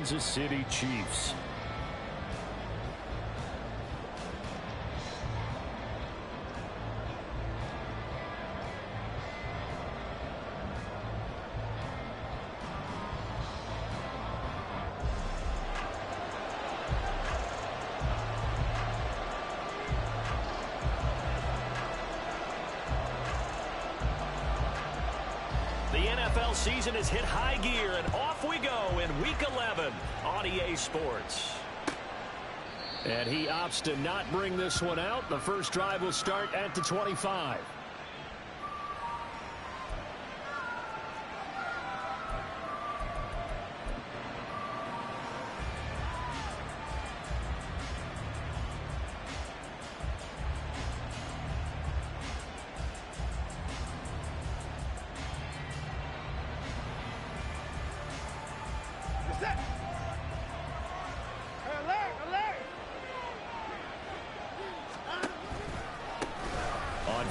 Kansas City Chiefs. The NFL season has hit high gear, and off we go in Week 11 on EA Sports. And he opts to not bring this one out. The first drive will start at the 25.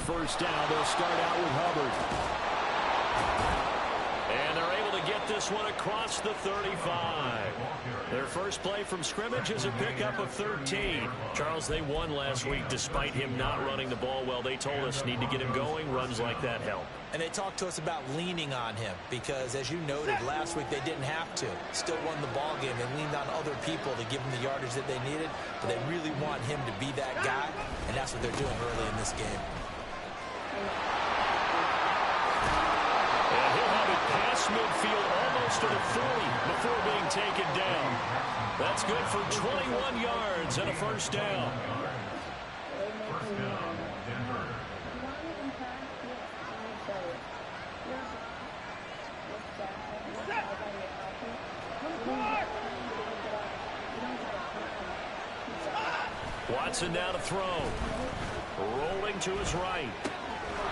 First down, they'll start out with Hubbard. And they're able to get this one across the 35. Their first play from scrimmage is a pickup of 13. Charles, they won last week despite him not running the ball well. They told us need to get him going. Runs like that help. And they talked to us about leaning on him because, as you noted, last week they didn't have to. Still won the ball game. They leaned on other people to give them the yardage that they needed, but they really want him to be that guy, and that's what they're doing early in this game. And he'll have it past midfield almost to the 40 before being taken down. That's good for 21 yards and a first down. Watson now to throw. Rolling to his right.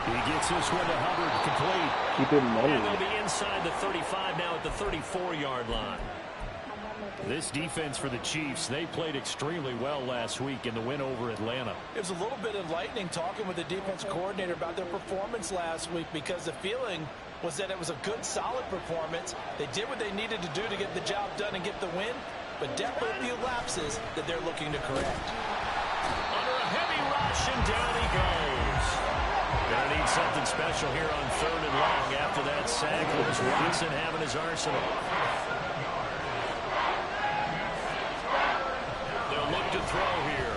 He gets this one to Hubbard, complete. Keep it money. And they'll be inside the 35 now at the 34-yard line. This defense for the Chiefs, they played extremely well last week in the win over Atlanta. It was a little bit enlightening talking with the defense coordinator about their performance last week because the feeling was that it was a good, solid performance. They did what they needed to do to get the job done and get the win, but definitely a few lapses that they're looking to correct. Under a heavy rush, and down he goes. Gonna need something special here on 3rd and long after that sack. Here's Watson having his arsenal. They'll look to throw here.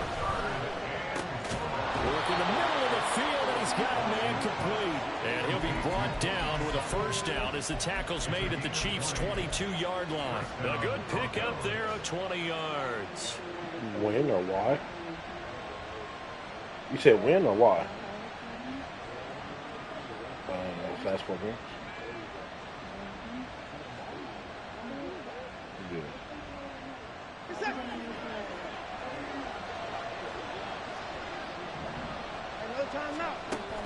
Work in the middle of the field, and he's got a man complete. And he'll be brought down with a first down as the tackle's made at the Chiefs' 22-yard line. A good pick up there of 20 yards. Win or why? You said win or why? Fast forward here. Good.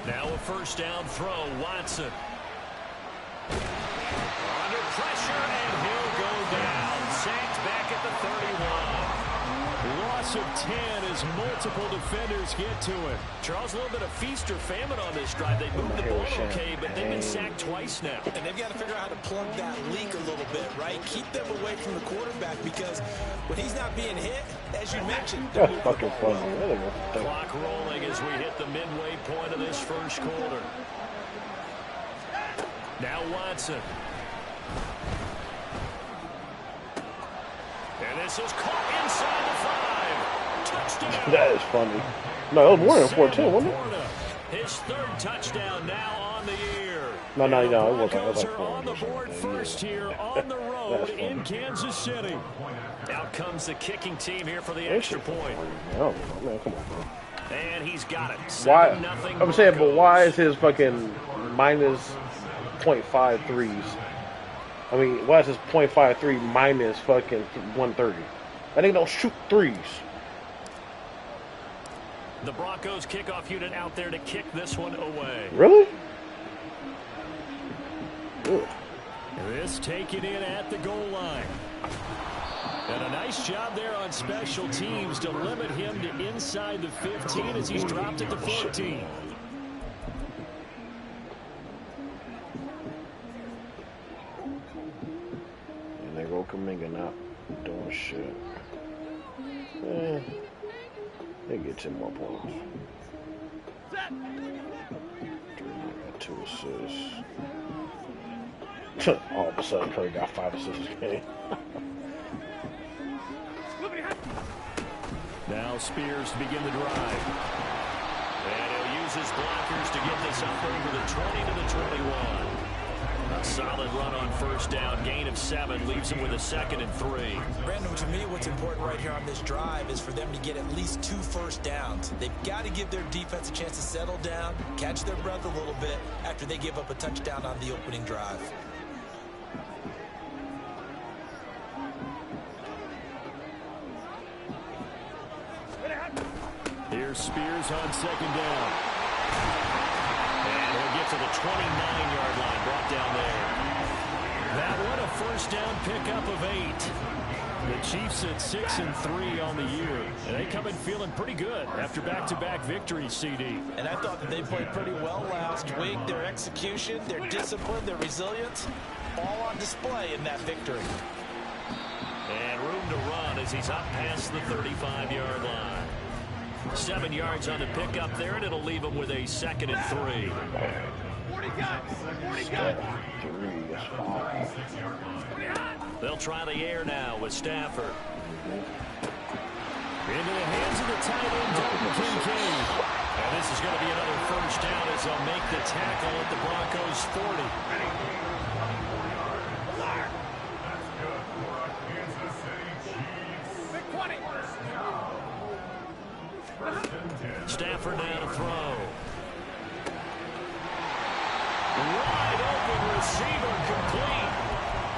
Now a first down throw, Watson. Under pressure, and he'll go down. Sacked back at the 31. Loss of 10 as multiple defenders get to him. Charles, a little bit of feast or famine on this drive. They moved the ball okay, but they've been sacked twice now. And they've got to figure out how to plug that leak a little bit, right? Keep them away from the quarterback because when he's not being hit, as you mentioned, that's fucking funny. Clock rolling as we hit the midway point of this first quarter. Now Watson. And this is caught inside the 5. Touchdown. That is funny. No, it was more than 14, wasn't it? His 3rd touchdown now on the year. No, it wasn't. It was like on the board first here on the road in Kansas City. Out comes the kicking team here for the extra point. Oh, man, come on, bro. And he's got it. Why? 7-0 I'm saying, but why is his fucking minus .53s? I mean, why is his .53 minus fucking 130? I think don't shoot threes. The Broncos kickoff unit out there to kick this one away. Really? Ugh. This taken in at the goal line. And a nice job there on special teams to limit him to inside the 15 as he's dropped at the 14. And they go Kaminga now. Doing shit. They get 10 more points. 2 assists. All of a sudden, Curry got 5 assists this game. Now Spears to begin the drive. And he'll use his blockers to get this up over the 20 to the 21. A solid run on first down. Gain of 7 leaves him with a 2nd and 3. Brandon, to me, what's important right here on this drive is for them to get at least 2 first downs. They've got to give their defense a chance to settle down, catch their breath a little bit after they give up a touchdown on the opening drive. Here's Spears on 2nd down. And he'll get to the 29-yard line, brought down there. That one a first down pickup of 8. The Chiefs at 6 and 3 on the year. And they come in feeling pretty good after back-to-back victories, CD. And I thought that they played pretty well last week. Their execution, their discipline, their resilience, all on display in that victory. And room to run as he's up past the 35-yard line. 7 yards on the pickup there, and it'll leave him with a 2nd and 3. 40 They'll try the air now with Stafford. Into the hands of the tight end, Dalton Kincaid. And this is going to be another first down as they'll make the tackle at the Broncos' 40. Stafford now to throw. Wide open receiver, complete.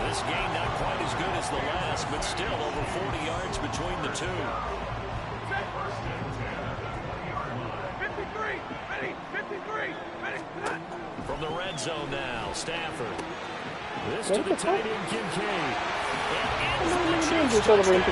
This game not quite as good as the last, but still over 40 yards between the two. 53, ready, 53, ready. From the red zone now, Stafford. This to the tight end, Kincaid. And in for the Chiefs touchdown.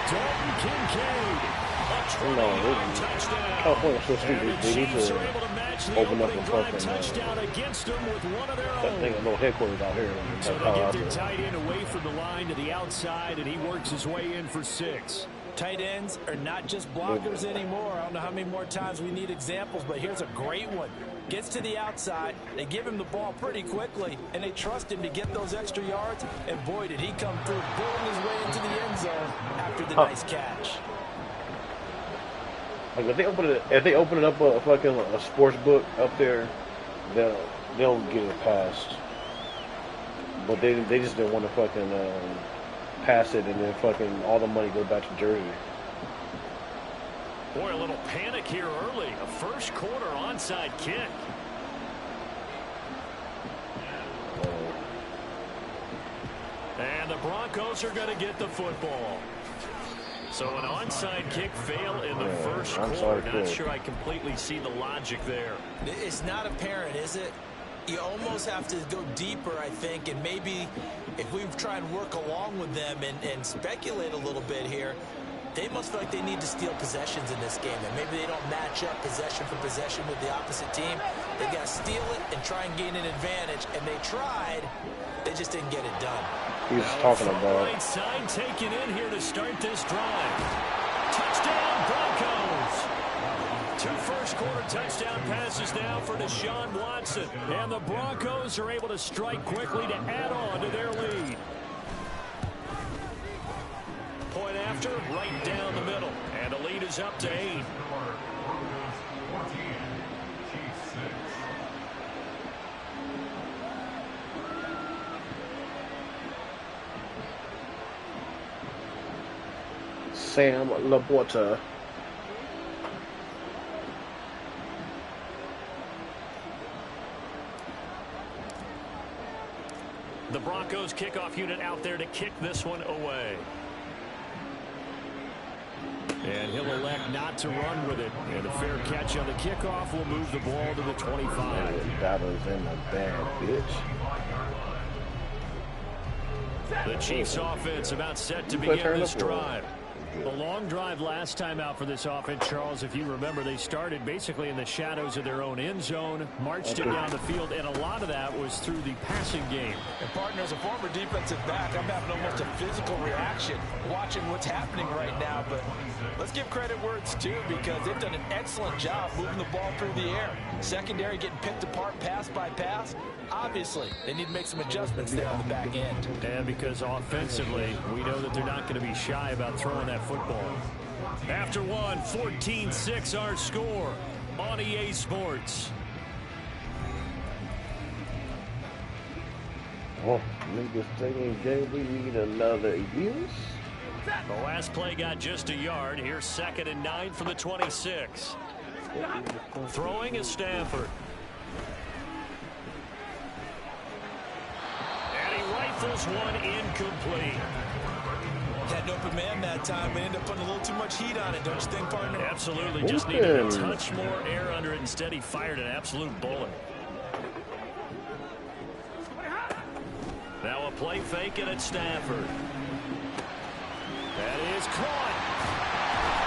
Dalton Kincaid. A 20-yard touchdown. California's so stupid. And the They need Chiefs to are able to match the open up opening a drive fucking touchdown against them with one of their that own. thing, a little headquarters out here. So they get their tight end away from the line to the outside, and he works his way in for 6. Tight ends are not just blockers anymore. I don't know how many more times we need examples, but here's a great one. Gets to the outside, they give him the ball pretty quickly, and they trust him to get those extra yards, and boy, did he come through, bulling his way into the end zone after the nice catch. Like if they open it up a fucking a sports book up there, they'll get it passed. But they just didn't want to fucking pass it, and then fucking all the money goes back to Jersey. Boy, a little panic here early. A first quarter onside kick. And the Broncos are going to get the football. So an onside kick fail in the first quarter. Not sure I completely see the logic there. It's not apparent, is it? You almost have to go deeper, I think, and maybe if we try and work along with them and speculate a little bit here, they must feel like they need to steal possessions in this game, and maybe they don't match up possession for possession with the opposite team. They got to steal it and try and gain an advantage, and they tried. They just didn't get it done. He's talking about right side taken in here to start this drive. Touchdown Broncos. 2 first-quarter touchdown passes now for Deshaun Watson. And the Broncos are able to strike quickly to add on to their lead. Point after, right down the middle. And the lead is up to 8. Sam Laporta. The Broncos kickoff unit out there to kick this one away. And he'll elect not to run with it. And a fair catch on the kickoff will move the ball to the 25. That was in the bad, bitch. The Chiefs offense about set to begin this drive. good. A long drive last time out for this offense, Charles. If you remember, they started basically in the shadows of their own end zone, marched it down the field, and a lot of that was through the passing game. And, partner, as a former defensive back, I'm having almost a physical reaction watching what's happening right now. But let's give credit where it's due, because they've done an excellent job moving the ball through the air. Secondary getting picked apart pass by pass. Obviously, they need to make some adjustments there on the back end. And because offensively, we know that they're not going to be shy about throwing that football. After one, 14-6 our score on EA Sports. Oh, need this thing game. We need another use. The last play got just a yard. Here's 2nd and 9 from the 26. Throwing is Stanford. And he rifles one incomplete. Had an open man that time, but ended up putting a little too much heat on it, don't you think, partner? Absolutely. Just needed a touch more air under it. Instead, he fired an absolute bullet. Now a play fake, and it's Stanford. That is caught.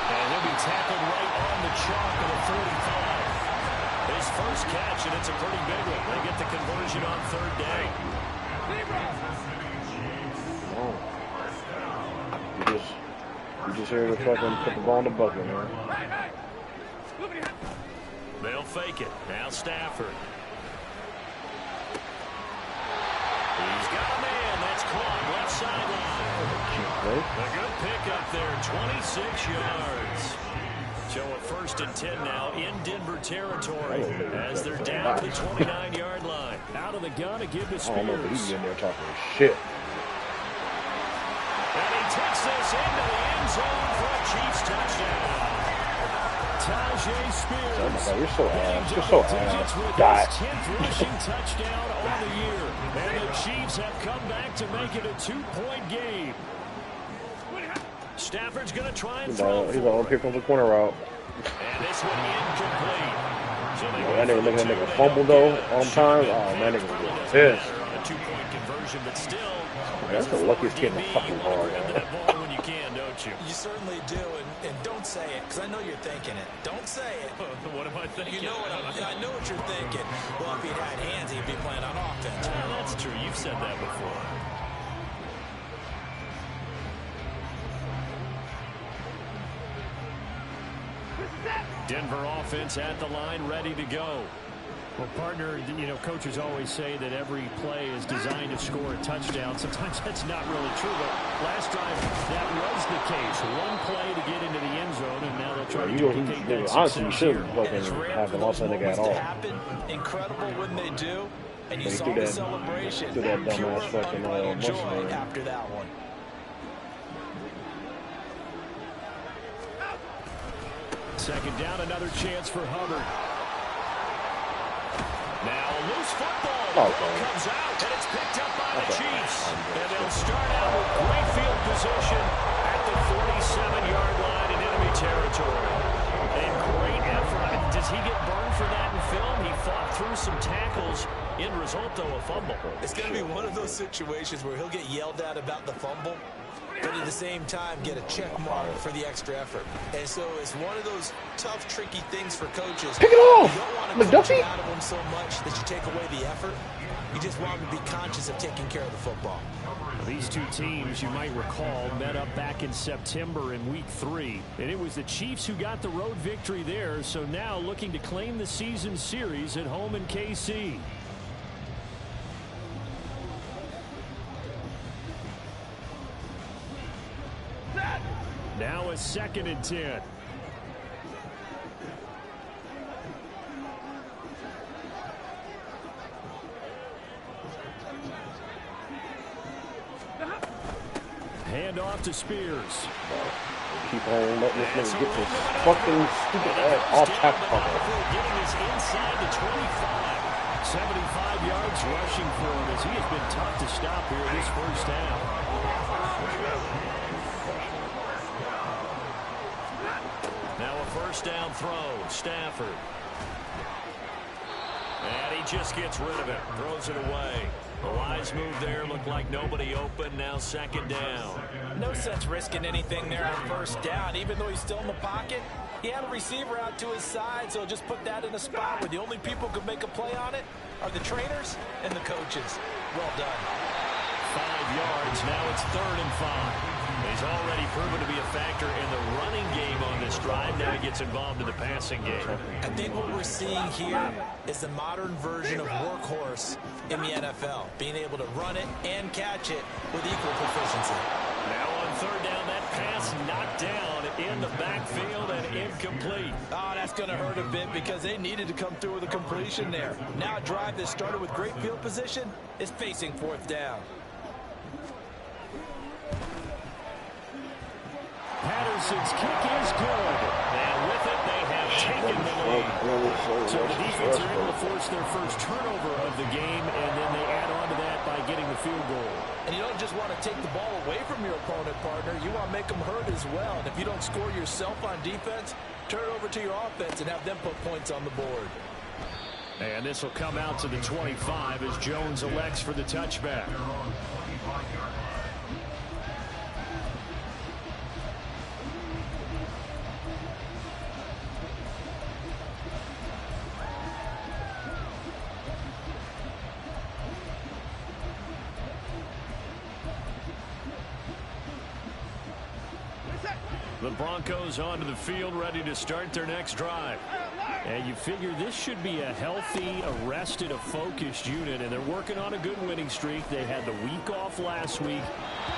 And he'll be tackled right on the chalk of the 45. His first catch, and it's a pretty big one. They get the conversion on 3rd down. Oh. You just here to fucking put the ball in the bucket, man. They'll fake it. Now Stafford. He's got a man. That's caught. Left sideline. A good pick up there. 26 yards. So a 1st and 10 now in Denver territory as they're down to the 29-yard line. Out of the gun to give to Spears. I don't know if he's in there talking shit. And he takes this into the end zone for a Chiefs touchdown. Tajay Spears. Oh my God, you're so ass. You're so ass. With Die. his 10th rushing touchdown on the year. And the Chiefs have come back to make it a 2-point game. Stafford's going to try and throw. He's all here from the corner route. And this one incomplete. So that nigga looking at that nigga fumble though on time. Oh, man, nigga was pissed. A 2-point conversion, but still. That's the luckiest kid in the fucking world, man. When you can, don't you? You certainly do, and don't say it, because I know you're thinking it. Don't say it. What am I thinking? You know what I know what you're thinking. Well, if he'd had hands, he'd be playing on offense. That's true. You've said that before. Denver offense at the line, ready to go. Well, partner, you know, coaches always say that every play is designed to score a touchdown. Sometimes that's not really true, but last drive, that was the case. One play to get into the end zone, and now they'll try to duplicate that honestly, you success should here. fucking have the loss of the nigga at all. Incredible when they do, and you They saw do the that- celebration. do that dumbass Pure, fucking, unbridled joy motion. after that one. Second down, another chance for Hubbard. Now a loose football. Comes out, and it's picked up by the Chiefs. And they'll start out with great field position at the 47-yard line in enemy territory. And great effort. Does he get burned for that in film? He fought through some tackles. End result, though, a fumble. It's going to be one of those situations where he'll get yelled at about the fumble, but at the same time get a check mark for the extra effort. And so it's one of those tough, tricky things for coaches. Pick it off! You don't want to coach McDuffie? it out of them so much that you take away the effort. You just want them to be conscious of taking care of the football. These two teams, you might recall, met up back in September in Week 3. And it was the Chiefs who got the road victory there, so now looking to claim the season series at home in KC. Now a 2nd and 10. Hand off to Spears. Keep on letting this nigga get this fucking stupid ass off tackle. Getting this inside the 25. 75 yards rushing for him as he has been tough to stop here this first half. Now a first down throw. Stafford. And he just gets rid of it. Throws it away. A wise move there. Looked like nobody open. Now second down. No sense risking anything there on first down. Even though he's still in the pocket, he had a receiver out to his side, so just put that in a spot where the only people who can make a play on it are the trainers and the coaches. Well done. 5 yards. Now it's 3rd and 5. He's already proven to be a factor in the running game on this drive. Now he gets involved in the passing game. I think what we're seeing here is the modern version of workhorse in the NFL, being able to run it and catch it with equal proficiency. Now on 3rd down, that pass knocked down in the backfield and incomplete. Oh, that's going to hurt a bit because they needed to come through with a completion there. Now a drive that started with great field position is facing 4th down. Patterson's kick is good. And with it, they have taken the lead. So the defense are able to force their first turnover of the game, and then they add on to that by getting the field goal. And you don't just want to take the ball away from your opponent, partner. You want to make them hurt as well. And if you don't score yourself on defense, turn it over to your offense and have them put points on the board. And this will come out to the 25 as Jones elects for the touchback. The Broncos onto the field, ready to start their next drive. And you figure this should be a healthy, arrested, a focused unit, and they're working on a good winning streak. They had the week off last week.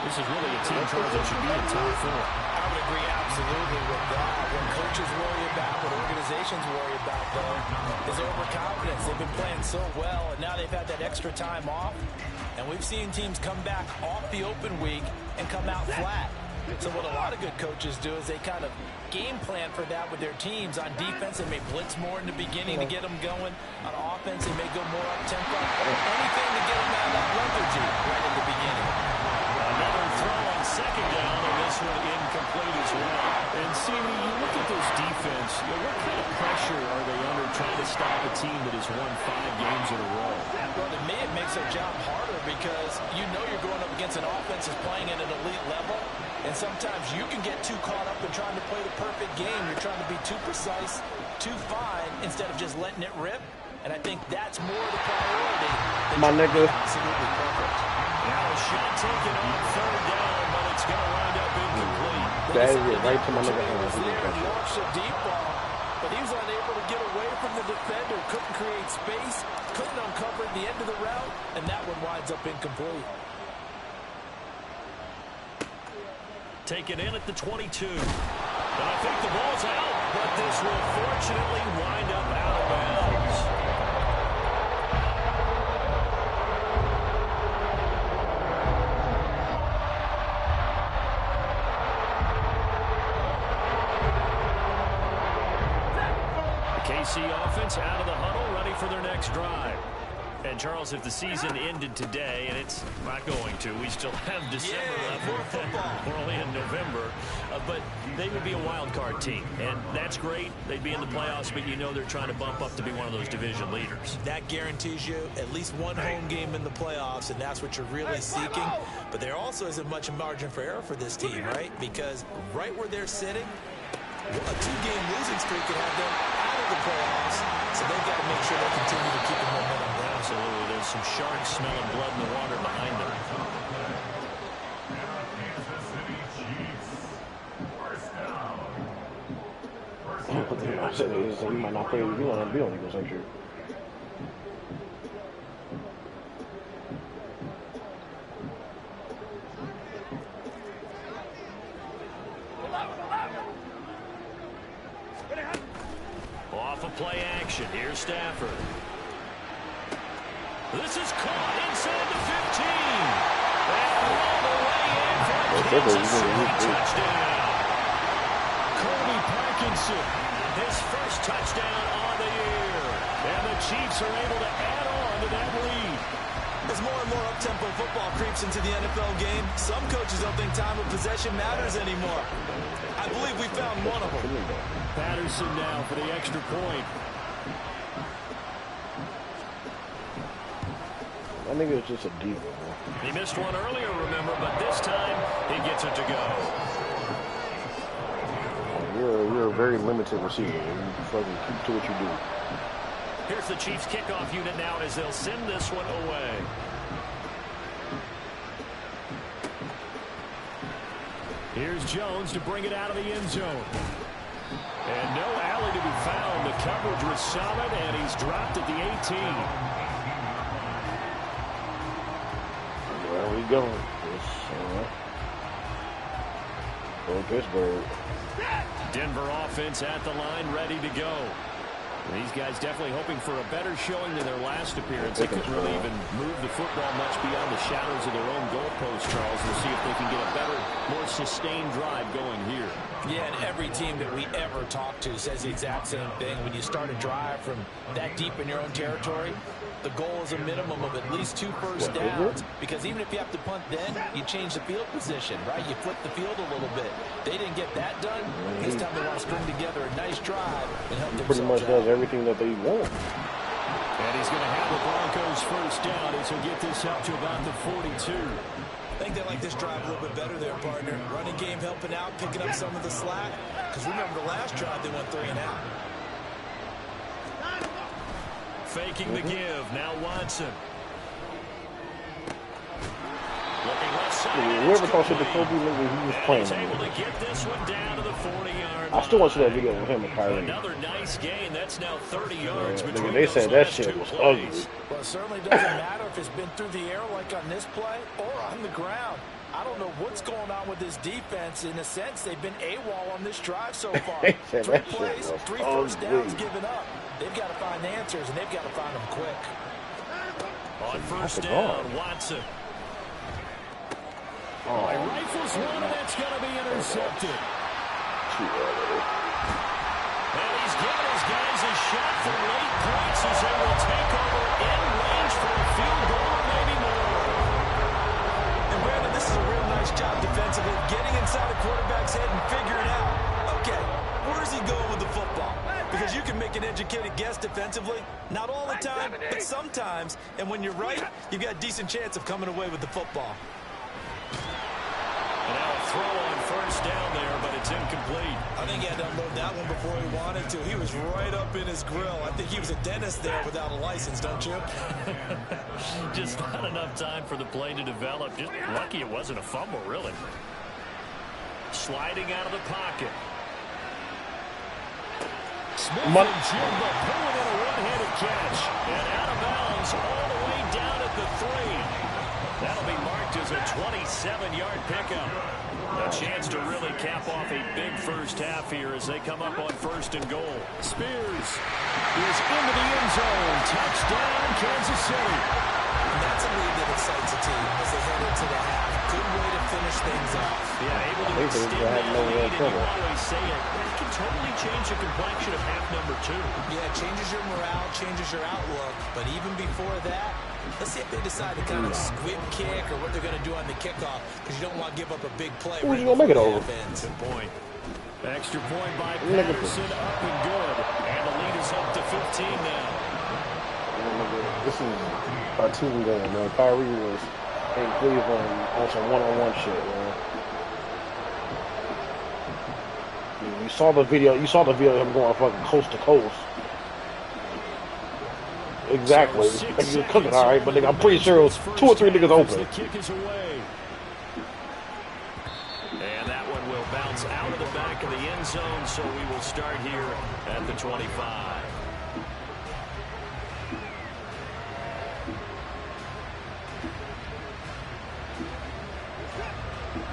This is really a team that should be in top 4. I would agree absolutely with that. What coaches worry about, what organizations worry about, though, is overconfidence. They've been playing so well, and now they've had that extra time off. And we've seen teams come back off the open week and come out flat. So what a lot of good coaches do is they kind of game plan for that with their teams. On defense, they may blitz more in the beginning to get them going. On offense, they may go more up-tempo. Anything to get them out of that lethargy right in the beginning. Another throw on second down, and this one incomplete as well. And see, when you look at this defense, what kind of pressure are they under trying to stop a team that has won 5 games in a row? Well, to me, it makes their job harder because you know you're going up against an offense that's playing at an elite level. And sometimes you can get too caught up in trying to play the perfect game. You're trying to be too precise, too fine, instead of just letting it rip. And I think that's more the priority. My nigga. Absolutely perfect. Now a shot taken on 3rd down, but it's going to wind up incomplete. That is it, right to my nigga hands. Launched a deep ball, but he was unable to get away from the defender. Couldn't create space, couldn't uncover the end of the route, and that one winds up incomplete. Taken in at the 22. And I think the ball's out, but this will fortunately wind up out of bounds. The KC offense out of the huddle, ready for their next drive. And, Charles, if the season ended today, and it's not going to, we still have December left. We're only in November. But they would be a wild card team, and that's great. They'd be in the playoffs, but you know they're trying to bump up to be one of those division leaders. That guarantees you at least one home game in the playoffs, and that's what you're really seeking. But there also isn't much margin for error for this team, right? Because right where they're sitting, a 2-game losing streak could have them out of the playoffs. So they've got to make sure they continue to keep the momentum down. Absolutely. There's some sharks smelling blood in the water behind them. I said he might not play with you on the bill. He goes, I'm sure. Off of play action. Here's Stafford. This is caught inside the 15. And all the way in for Kansas City touchdown. Kirby Parkinson, his first touchdown on the year. And the Chiefs are able to add on to that lead. As more and more up-tempo football creeps into the NFL game, some coaches don't think time of possession matters anymore. I believe we found one of them. Patterson now for the extra point. I think it was just a deep one. He missed one earlier, remember, but this time he gets it to go. You're a very limited receiver. You fucking keep to what you do. Here's the Chiefs kickoff unit now as they'll send this one away. Here's Jones to bring it out of the end zone. And no alley to be found. The coverage was solid, and he's dropped at the 18. Where are we going? Go Pittsburgh. Denver offense at the line, ready to go. These guys definitely hoping for a better showing than their last appearance. They couldn't really even move the football much beyond the shadows of their own goalpost, Charles. We'll see if they can get a better, more sustained drive going here. Yeah, and every team that we ever talk to says the exact same thing. When you start a drive from that deep in your own territory, the goal is a minimum of at least 2 first downs. Because even if you have to punt then, you change the field position, right? You flip the field a little bit. They didn't get that done. This time they want to string together a nice drive and help themselves pretty much does everything that they want. And he's going to have the Broncos first down as he'll get this up to about the 42. I think they like this drive a little bit better there, partner. Running game helping out, picking up some of the slack. Because remember the last drive, they went 3 and out. Faking the give. Now Watson. Looking left side. Whoever thought that the Kobe movie he was playing. He's able to get this one down to the 40-yard line. I still want to see that video of him and Kyrie. Another nice gain. That's now 30 yards between they those said that last shit 2 was plays. ugly. Well, it certainly doesn't matter if it's been through the air like on this play or on the ground. I don't know what's going on with this defense. In a sense, they've been AWOL on this drive so far. 3 plays, 3 first downs given up. They've got to find answers, and they've got to find them quick. On first down, Watson. He rifles one, and that's going to be intercepted. And he's giving his guys a shot for late points as they will take over in range for a field goal or maybe more. And Brandon, this is a real nice job defensively, getting inside a quarterback's head and figuring out, okay, where's he going with the football? Because you can make an educated guess defensively, not all the time, but sometimes. And when you're right, you've got a decent chance of coming away with the football. And now a throw on first down there, but it's incomplete. I think he had to unload that one before he wanted to. He was right up in his grill. I think he was a dentist there without a license, don't you? Just not enough time for the play to develop. Just lucky it wasn't a fumble, really. Sliding out of the pocket. Smith and Jigba pulling in a one-handed catch. And out of bounds all the way down at the 3. That'll be marked as a 27-yard pickup. A chance to really cap off a big first half here as they come up on first and goal. Spears is into the end zone. Touchdown, Kansas City. And that's a lead that excites a team as they head into the half. Good way to finish things off. Yeah, able to extend that lead, and you always say it can totally change the complexion of half number 2. Yeah, it changes your morale, changes your outlook. But even before that, let's see if they decide to kind of squib kick or what they're going to do on the kickoff, because you don't want to give up a big play. Who's going to make it over? Good point. Extra point by Patterson, up and good. And the lead is up to 15 now. This is a team game, man. Kyrie was in Cleveland on some one-on-one shit, man. You saw the video. You saw the video of him going fucking coast to coast. Exactly. So Like he was cooking, all right, but nigga, I'm pretty sure it was 2 or 3 niggas open. The kick is away. And that one will bounce out of the back of the end zone, so we will start here at the 25.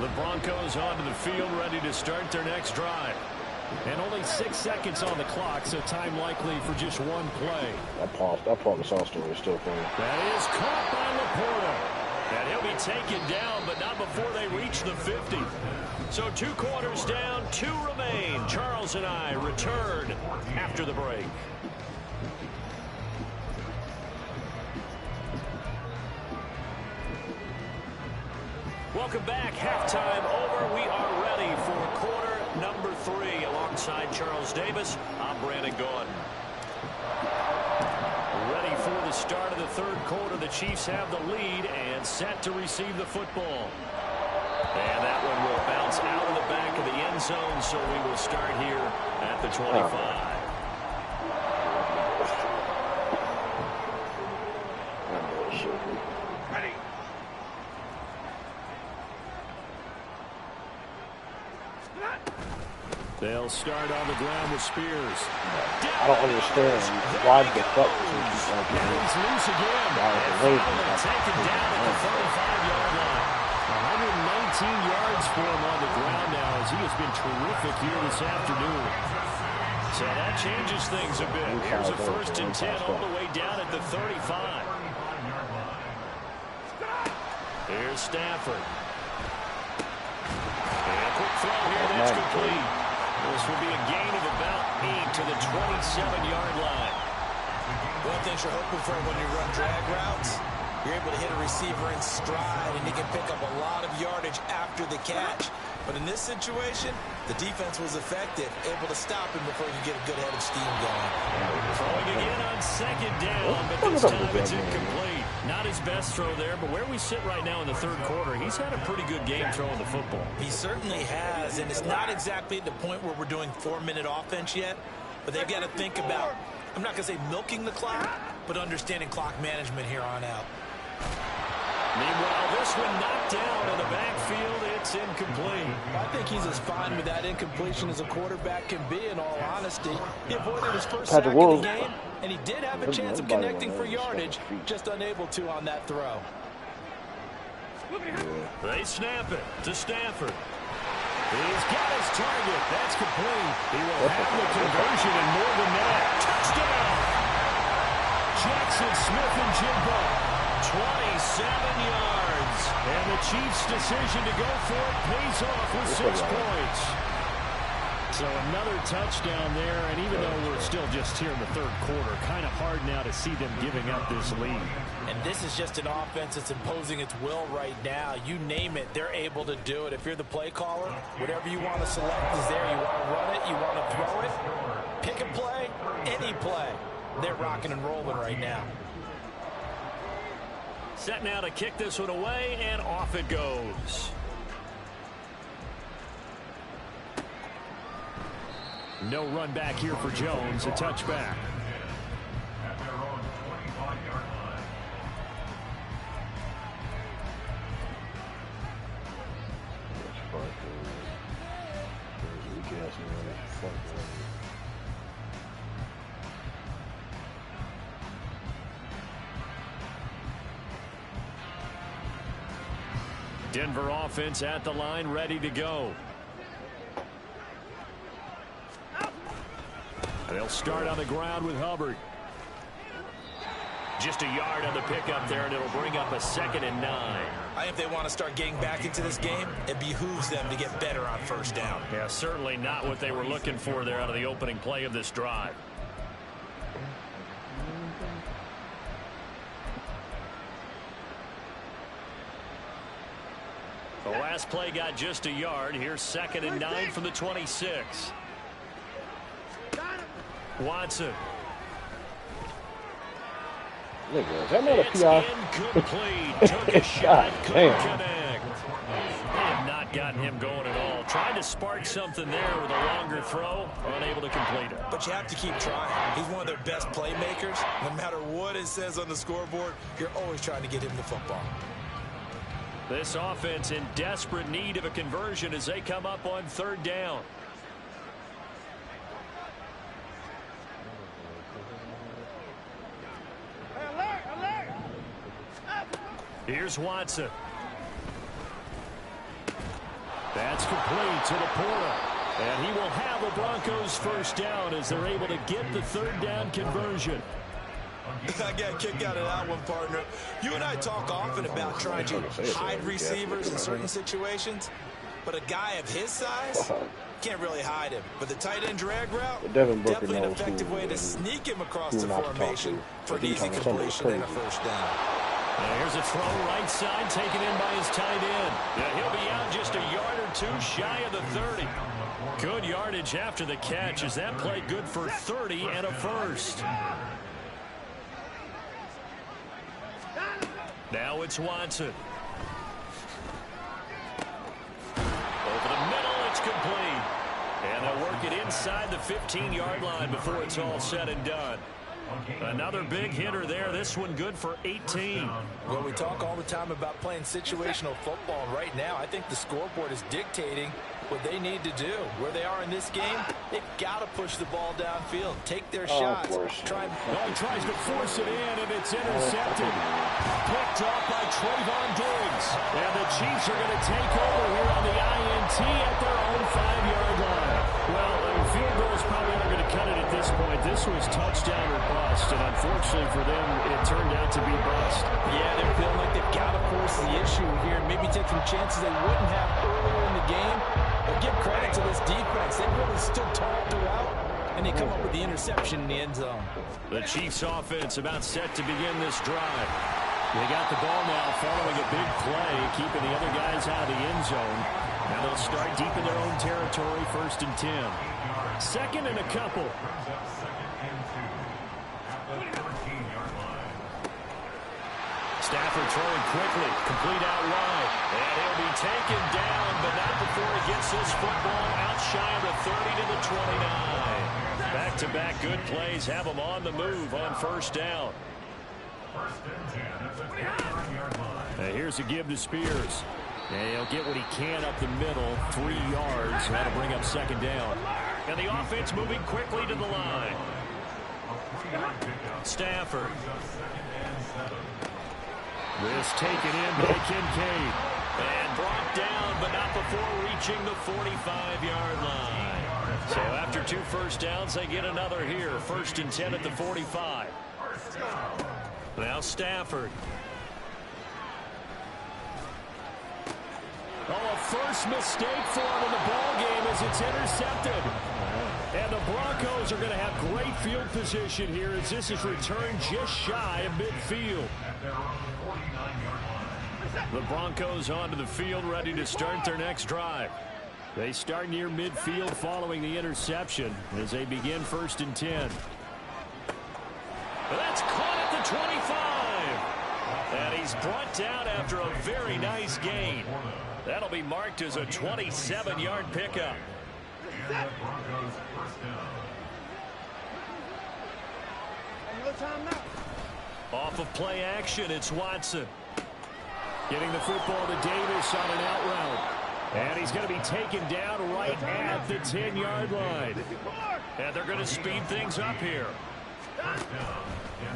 The Broncos onto the field, ready to start their next drive. And only 6 seconds on the clock, so time likely for just one play. That Paul Gasol story is still funny. That is caught by Laporta. And he'll be taken down, but not before they reach the 50. So 2 quarters down, 2 remain. Charles and I return after the break. Welcome back. Halftime over. We are ready for quarter number 3. Alongside Charles Davis, I'm Brandon Gaudin. Ready for the start of the third quarter. The Chiefs have the lead and set to receive the football. And that one will bounce out of the back of the end zone, so we will start here at the 25. Ready. They'll start on the ground with Spears. I don't understand why the fuck He's loose again. Taken down at the 35-yard line. 119 yards for him on the ground now as he has been terrific here this afternoon. So that changes things a bit. Here's a 1st and 10 all the way down at the 35. Here's Stafford. And a quick throw here, that's complete. This will be a gain of about 8 to the 27-yard line. One of the things you're hoping for when you run drag routes, you're able to hit a receiver in stride, and he can pick up a lot of yardage after the catch. But in this situation, the defense was effective, able to stop him before you get a good head of steam going. Throwing again on 2nd down, but this time it's incomplete. Not his best throw there, but where we sit right now in the third quarter, he's had a pretty good game throwing the football. He certainly has, and it's not exactly at the point where we're doing 4-minute offense yet, but they've got to think about, I'm not going to say milking the clock, but understanding clock management here on out. Meanwhile, this one knocked down in the backfield. It's incomplete. I think he's as fine with that incompletion as a quarterback can be, in all honesty. He avoided his first sack of the game, and he did have a chance of connecting for yardage, just unable to on that throw. They snap it to Stafford. He's got his target. That's complete. He will have the conversion and more than that. Touchdown! Jackson Smith-Njigba. 27 yards. And the Chiefs' decision to go for it pays off with 6 points. So another touchdown there, and even though we're still just here in the third quarter, kind of hard now to see them giving up this lead. And this is just an offense that's imposing its will right now. You name it, they're able to do it. If you're the play caller, whatever you want to select is there. You want to run it, you want to throw it, pick a play, any play. They're rocking and rolling right now. Set now to kick this one away, and off it goes. No run back here for Jones, a touchback. Denver offense at the line, ready to go. They'll start on the ground with Hubbard. Just a yard on the pickup there, and it'll bring up a 2nd and 9. I think if they want to start getting back into this game, it behooves them to get better on 1st down. Yeah, certainly not what they were looking for there out of the opening play of this drive. The last play got just a yard. Here's 2nd and 9 from the 26. Watson. Look, is that not a It's PI? incomplete. Took a shot, couldn't damn. connect. They have not gotten him going at all. Tried to spark something there with a longer throw, unable to complete it. But you have to keep trying. He's one of their best playmakers. No matter what it says on the scoreboard, you're always trying to get him the football. This offense in desperate need of a conversion as they come up on 3rd down. Here's Watson. That's complete to Laporta. And he will have the Broncos 1st down as they're able to get the 3rd down conversion. I got a kick out of that one, partner. You and I talk often about trying to hide receivers in certain situations, but a guy of his size can't really hide him. But the tight end drag route, definitely an effective way to sneak him across the formation for an easy completion and a 1st down. Here's a throw right side taken in by his tight end. Yeah, he'll be out just a yard or 2 shy of the 30. Good yardage after the catch as that play good for 30 and a 1st. Now it's Watson. Over the middle, it's complete. And they'll work it inside the 15-yard line before it's all said and done. Another big hitter there. This one good for 18. Well, we talk all the time about playing situational football. Right now, I think the scoreboard is dictating what they need to do. Where they are in this game, they've got to push the ball downfield, take their shots. He tries to force it in, and it's intercepted. Picked off by Trayvon Diggs. And the Chiefs are going to take over here on the INT at their own 5-yard line. Well, field goals probably aren't going to cut it at this point. This was touchdown or bust, and unfortunately for them, it turned out to be bust. Yeah, they're feeling like they've got to force the issue here, maybe take some chances they wouldn't have earlier in the game. But give credit to this defense. They really stood tall throughout, and they come up with the interception in the end zone. The Chiefs offense about set to begin this drive. They got the ball now following a big play, keeping the other guys out of the end zone. Now they'll start deep in their own territory, 1st and 10. 2nd and a couple. Stafford throwing quickly, complete out wide. And he'll be taken down, but not before he gets this football out shy of the 30 to the 29. Back-to-back good plays have him on the move on 1st down. Now here's a give to Spears. And he'll get what he can up the middle, 3 yards. That'll bring up 2nd down. And the offense moving quickly to the line. Stafford. This taken in by Kincaid. And brought down, but not before reaching the 45-yard line. So after 2 first downs, they get another here. 1st and 10 at the 45. Now Stafford. Oh, a first mistake for him in the ball game as it's intercepted. And the Broncos are going to have great field position here as this is returned just shy of midfield. The Broncos onto the field, ready to start their next drive. They start near midfield following the interception as they begin 1st and 10. That's caught at the 25. And he's brought down after a very nice gain. That'll be marked as a 27-yard pickup. Off of play action, it's Watson. Getting the football to Davis on an out route. And he's going to be taken down right at the 10-yard line. And they're going to speed things up here.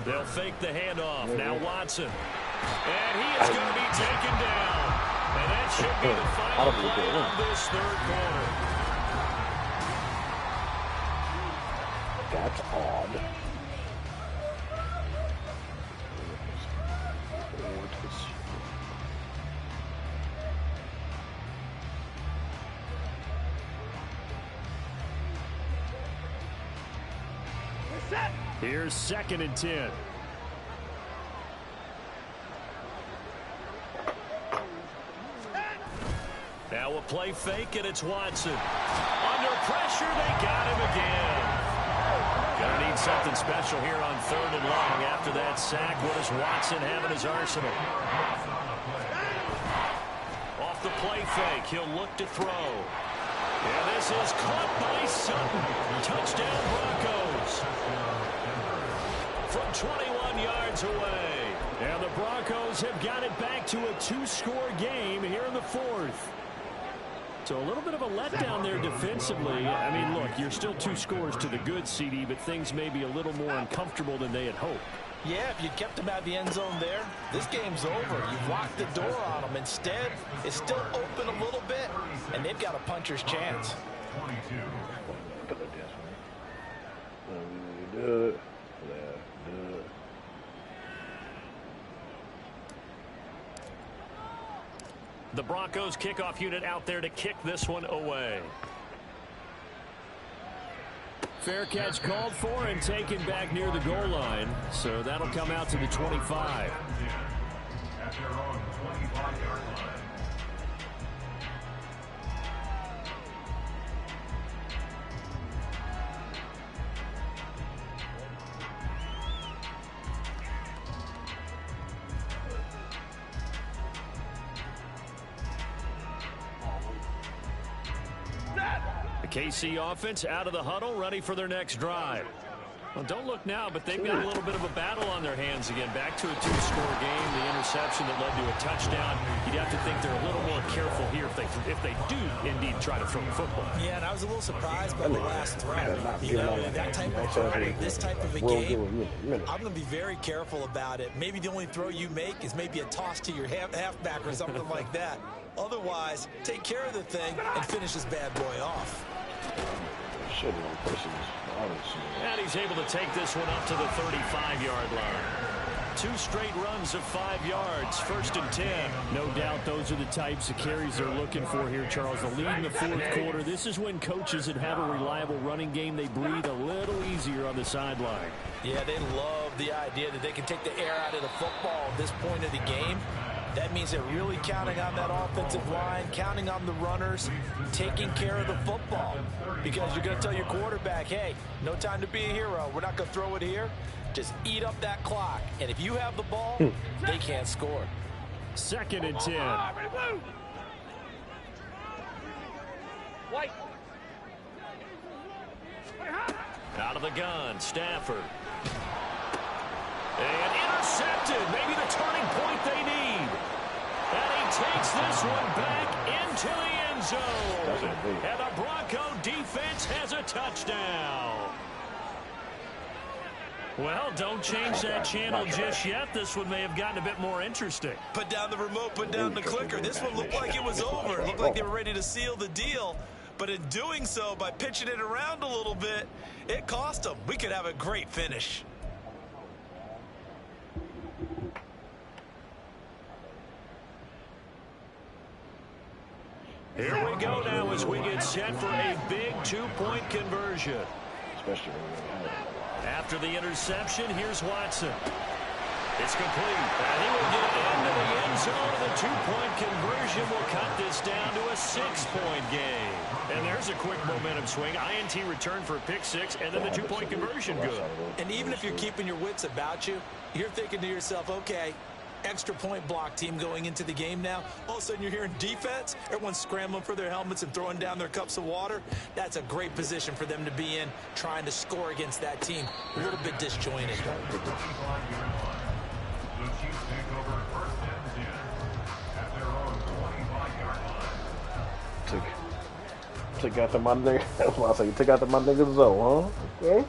They'll fake the handoff. Now Watson. And he is going to be taken down. And that should be the final play of this 3rd quarter. That's odd. Here's 2nd and 10. Now a play fake, and it's Watson. Under pressure, they got him again. Gonna need something special here on 3rd and long. After that sack, what does Watson have in his arsenal? Off the play fake, he'll look to throw. And this is caught by Sutton. Touchdown Broncos. From 21 yards away. And the Broncos have got it back to a 2-score game here in the 4th. So a little bit of a letdown there defensively. I mean, look, you're still 2 scores to the good, CD, but things may be a little more uncomfortable than they had hoped. Yeah, if you kept them out of the end zone there, this game's over. You've locked the door on them. Instead, it's still open a little bit, and they've got a puncher's chance. The Broncos kickoff unit out there to kick this one away. Fair catch called for and taken back near the goal line. So that'll come out to the 25. At their own 25-yard line. The KC offense out of the huddle, ready for their next drive. Well, don't look now, but they've got a little bit of a battle on their hands again. Back to a 2-score game, the interception that led to a touchdown. You'd have to think they're a little more careful here if they do indeed try to throw the football. Yeah, and I was a little surprised by the last throw. You know, that type of throw, this type of a game, I'm going to be very careful about it. Maybe the only throw you make is maybe a toss to your halfback or something like that. Otherwise, take care of the thing and finish this bad boy off. And he's able to take this one up to the 35-yard line. 2 straight runs of 5 yards, 1st and 10. No doubt those are the types of carries they're looking for here, Charles. The lead in the 4th quarter. This is when coaches that have a reliable running game, they breathe a little easier on the sideline. Yeah, they love the idea that they can take the air out of the football at this point of the game. That means they're really counting on that offensive line, counting on the runners, taking care of the football. Because you're going to tell your quarterback, hey, no time to be a hero. We're not going to throw it here. Just eat up that clock. And if you have the ball, they can't score. 2nd and 10. Out of the gun, Stafford. And intercepted. Maybe the turning point they need. And he takes this one back into the end zone. And the Bronco defense has a touchdown. Well, don't change that channel just yet. This one may have gotten a bit more interesting. Put down the remote, put down the clicker. This one looked like it was over. It looked like they were ready to seal the deal. But in doing so, by pitching it around a little bit, it cost them. We could have a great finish. Here we go now as we get set for a big 2-point conversion. After the interception, here's Watson. It's complete. And he will get into the end zone. The 2-point conversion will cut this down to a 6-point game. And there's a quick momentum swing. INT return for a pick 6, and then the 2-point conversion good. And even if you're keeping your wits about you, you're thinking to yourself, okay, extra point block team going into the game now. All of a sudden you're hearing defense. Everyone's scrambling for their helmets and throwing down their cups of water. That's a great position for them to be in, trying to score against that team. A little bit disjointed. Took out the my nigga. That's why I say you took out the my nigga Zoe, huh? Okay.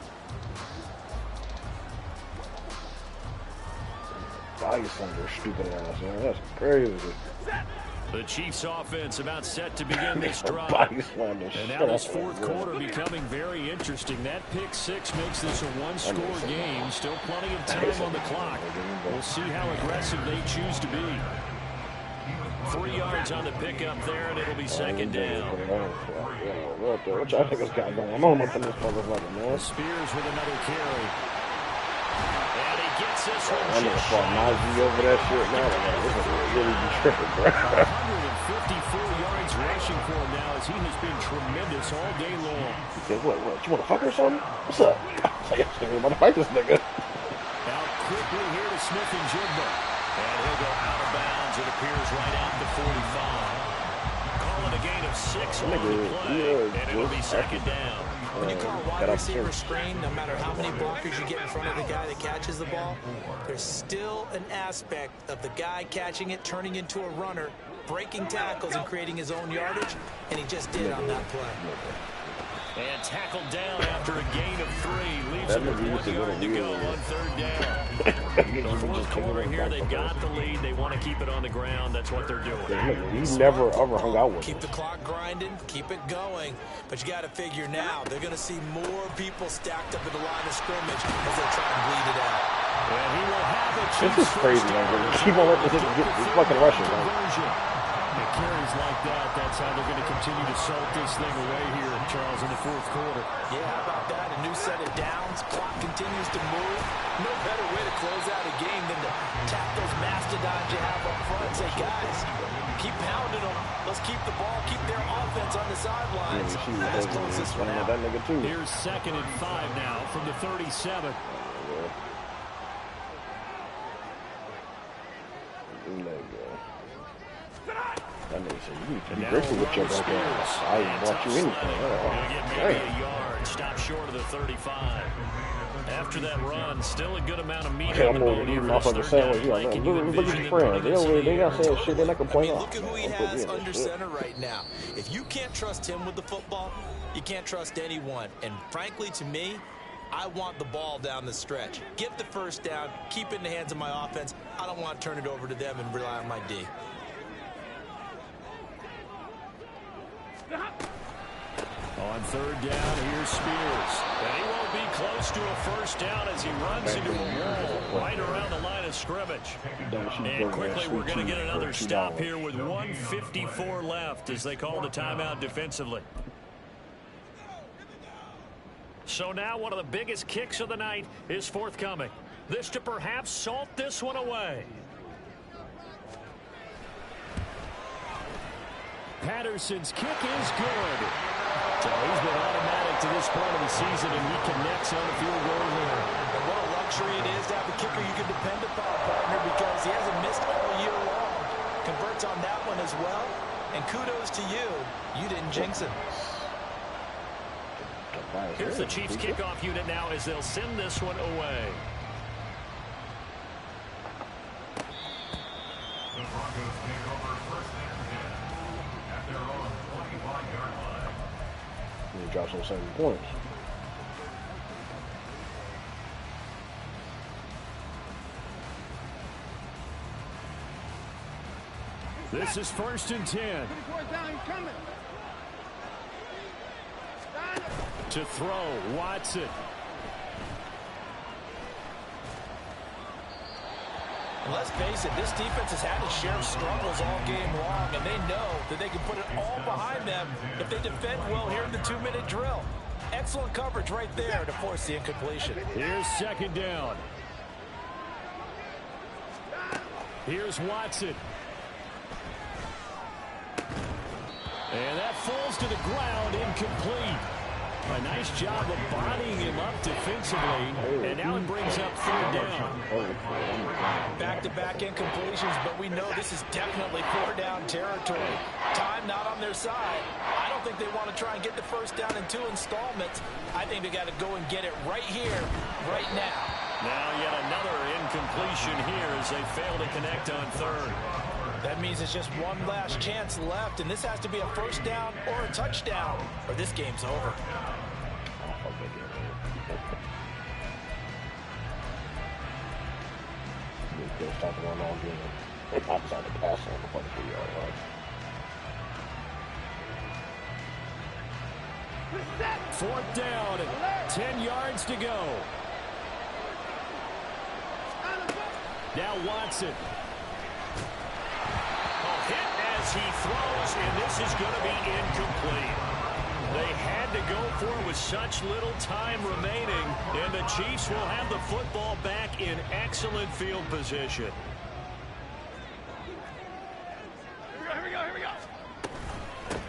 Ice under stupid ass, man. That's crazy. The Chiefs offense about set to begin this drive. And now this 4th quarter becoming very interesting. That pick 6 makes this a 1-score game. Still plenty of time on the clock. We'll see how aggressive they choose to be. 3 yards on the pickup there, and it'll be 2nd down. What y'all think this guy going on up in this motherfucker, man? Spears with another carry. And he gets this one. I'm gonna fall Najee over that shit now. This is really be tripping, bro. 154 yards rushing for him now as he has been tremendous all day long. He said, what, you want to fuck or something? What's up? I was like, I'm about to fight this nigga. Out quickly here to Smith and Jigba. And he'll go out of bounds. It appears right out the 45. Call it a gain of 6 on the play, and it'll be 2nd down. When you call a wide receiver screen, no matter how many blockers you get in front of the guy that catches the ball, there's still an aspect of the guy catching it, turning into a runner, breaking tackles and creating his own yardage, and he just did on that play. And tackled down after a gain of 3. Leaves him with 1 yard to go on 3rd down. The 4th quarter here, they've got the lead. They want to keep it on the ground. That's what they're doing. He never ever hung out with Keep the clock grinding, keep it going. But you got to figure now, they're going to see more people stacked up at the line of scrimmage as they try and bleed it out. And he will have a this is crazy, man. He won't let this get fucking rushing, man. And carries like that, that's how they're going to continue to salt this thing away here, Charles, in the 4th quarter. Yeah, how about that? A new set of downs. Clock continues to move. No better way to close out a game than to tap those mastodons you have up front and say, guys, keep pounding them. Let's keep the ball, keep their offense on the sidelines. Let's close this one out. Here's 2nd and 5 now from the 37. That nigga You need to be grateful with your brother. I ain't bought you anything. Gonna get maybe a yard. Stop short of the 35. After that run, still a good amount of meat on the bone here for this third down play. Can you envision them running this in the They air? not saying shit. They're not complaining. Look at who he has under center right now. If you can't trust him with the football, you can't trust anyone. And frankly, to me, I want the ball down the stretch. Get the first down, keep it in the hands of my offense. I don't want to turn it over to them and rely on my D. On third down, here's Spears. And he won't be close to a first down as he runs into a wall right around the line of scrimmage. And quickly, we're going to get another stop here with 1:54 left as they call the timeout defensively. So now one of the biggest kicks of the night is forthcoming. This to perhaps salt this one away. Patterson's kick is good. So he's been automatic to this point of the season, and he connects on the field goal here. And what a luxury it is to have a kicker you can depend upon, partner, because he hasn't missed all year long. Converts on that one as well. And kudos to you. You didn't jinx it. Here's the Chiefs kickoff unit now as they'll send this one away. The Broncos take over first and 10 at their own 21-yard line. He drops on 7 points. This is 1st and 10. To throw, Watson. And let's face it, this defense has had its share of struggles all game long, and they know that they can put it all behind them if they defend well here in the 2-minute drill. Excellent coverage right there to force the incompletion. Here's 2nd down. Here's Watson. And that falls to the ground, incomplete. A nice job of bodying him up defensively, and now it brings up 3rd down. Back-to-back incompletions, but we know this is definitely 4th-down territory. Time not on their side. I don't think they want to try and get the first down in 2 installments. I think they got to go and get it right here, right now. Now yet another incompletion here as they fail to connect on 3rd. That means it's just one last chance left, and this has to be a first down or a touchdown, or this game's over. They'll start the run all game. They pop inside the pass on the 43-yard line. 4th down, 10 yards to go. Now Watson. Hit as he throws, and this is going to be incomplete. They had to go for it with such little time remaining, and the Chiefs will have the football back in excellent field position. Here we go.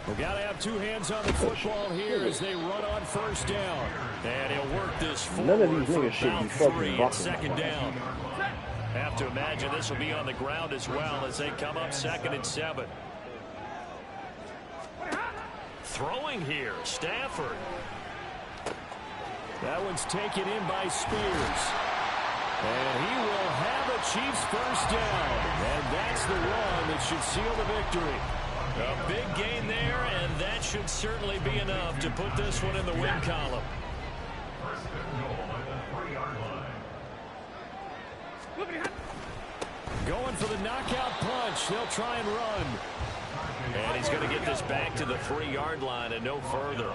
We've got to have 2 hands on the football here as they run on 1st down. And he'll work this forward for about 3 and 2nd down. Have to imagine this will be on the ground as well as they come up 2nd and 7. Throwing here, Stafford. That one's taken in by Spears. And he will have a Chiefs first down. And that's the run that should seal the victory. A big gain there, and that should certainly be enough to put this one in the win column. First and goal at the 3-yard line. Going for the knockout punch. They'll try and run. And he's going to get this back to the 3-yard line and no further.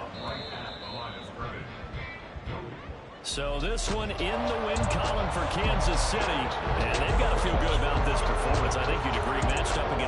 So this one in the win column for Kansas City. And they've got to feel good about this performance. I think you'd agree, matched up against